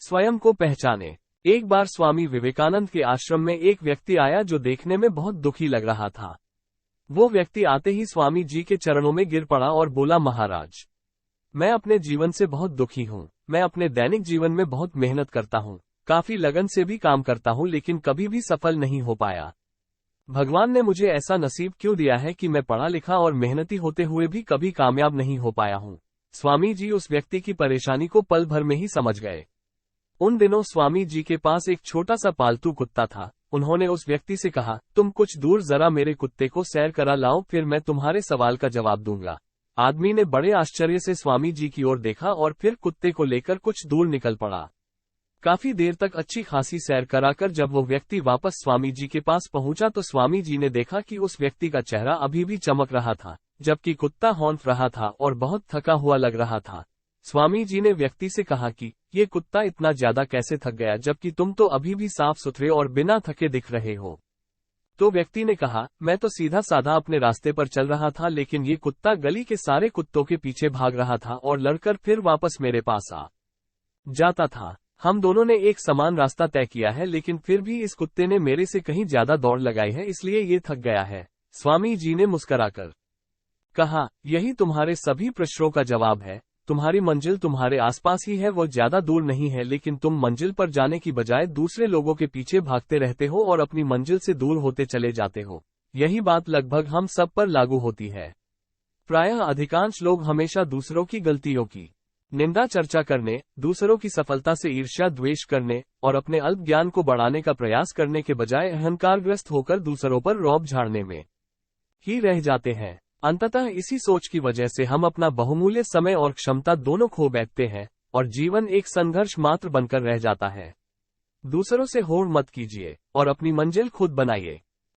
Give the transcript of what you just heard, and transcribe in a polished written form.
स्वयं को पहचाने। एक बार स्वामी विवेकानंद के आश्रम में एक व्यक्ति आया जो देखने में बहुत दुखी लग रहा था। वो व्यक्ति आते ही स्वामी जी के चरणों में गिर पड़ा और बोला, महाराज, मैं अपने जीवन से बहुत दुखी हूँ। मैं अपने दैनिक जीवन में बहुत मेहनत करता हूँ, काफी लगन से भी काम करता हूँ, लेकिन कभी भी सफल नहीं हो पाया। भगवान ने मुझे ऐसा नसीब क्यों दिया है कि मैं पढ़ा लिखा और मेहनती होते हुए भी कभी कामयाब नहीं हो पाया हूँ। स्वामी जी उस व्यक्ति की परेशानी को पल भर में ही समझ गए। उन दिनों स्वामी जी के पास एक छोटा सा पालतू कुत्ता था। उन्होंने उस व्यक्ति से कहा, तुम कुछ दूर जरा मेरे कुत्ते को सैर करा लाओ, फिर मैं तुम्हारे सवाल का जवाब दूंगा। आदमी ने बड़े आश्चर्य से स्वामी जी की ओर देखा और फिर कुत्ते को लेकर कुछ दूर निकल पड़ा। काफी देर तक अच्छी खासी सैर कराकर जब वो व्यक्ति वापस स्वामी जी के पास पहुंचा तो स्वामी जी ने देखा कि उस व्यक्ति का चेहरा अभी भी चमक रहा था, जबकि कुत्ता हौंफ रहा था और बहुत थका हुआ लग रहा था। स्वामी जी ने व्यक्ति से कहा कि ये कुत्ता इतना ज्यादा कैसे थक गया, जबकि तुम तो अभी भी साफ सुथरे और बिना थके दिख रहे हो। तो व्यक्ति ने कहा, मैं तो सीधा साधा अपने रास्ते पर चल रहा था, लेकिन ये कुत्ता गली के सारे कुत्तों के पीछे भाग रहा था और लड़कर फिर वापस मेरे पास आ जाता था। हम दोनों ने एक समान रास्ता तय किया है, लेकिन फिर भी इस कुत्ते ने मेरे से कहीं ज्यादा दौड़ लगाई है, इसलिए ये थक गया है। स्वामी जी ने मुस्कुराकर कहा, यही तुम्हारे सभी प्रश्नों का जवाब है। तुम्हारी मंजिल तुम्हारे आसपास ही है, वो ज्यादा दूर नहीं है, लेकिन तुम मंजिल पर जाने की बजाय दूसरे लोगों के पीछे भागते रहते हो और अपनी मंजिल से दूर होते चले जाते हो। यही बात लगभग हम सब पर लागू होती है। प्रायः अधिकांश लोग हमेशा दूसरों की गलतियों की निंदा चर्चा करने, दूसरों की सफलता से ईर्ष्या द्वेष करने और अपने अल्प ज्ञान को बढ़ाने का प्रयास करने के बजाय अहंकारग्रस्त होकर दूसरों पर रौब झाड़ने में ही रह जाते हैं। अंततः इसी सोच की वजह से हम अपना बहुमूल्य समय और क्षमता दोनों खो बैठते हैं और जीवन एक संघर्ष मात्र बनकर रह जाता है। दूसरों से होड़ मत कीजिए और अपनी मंजिल खुद बनाइए।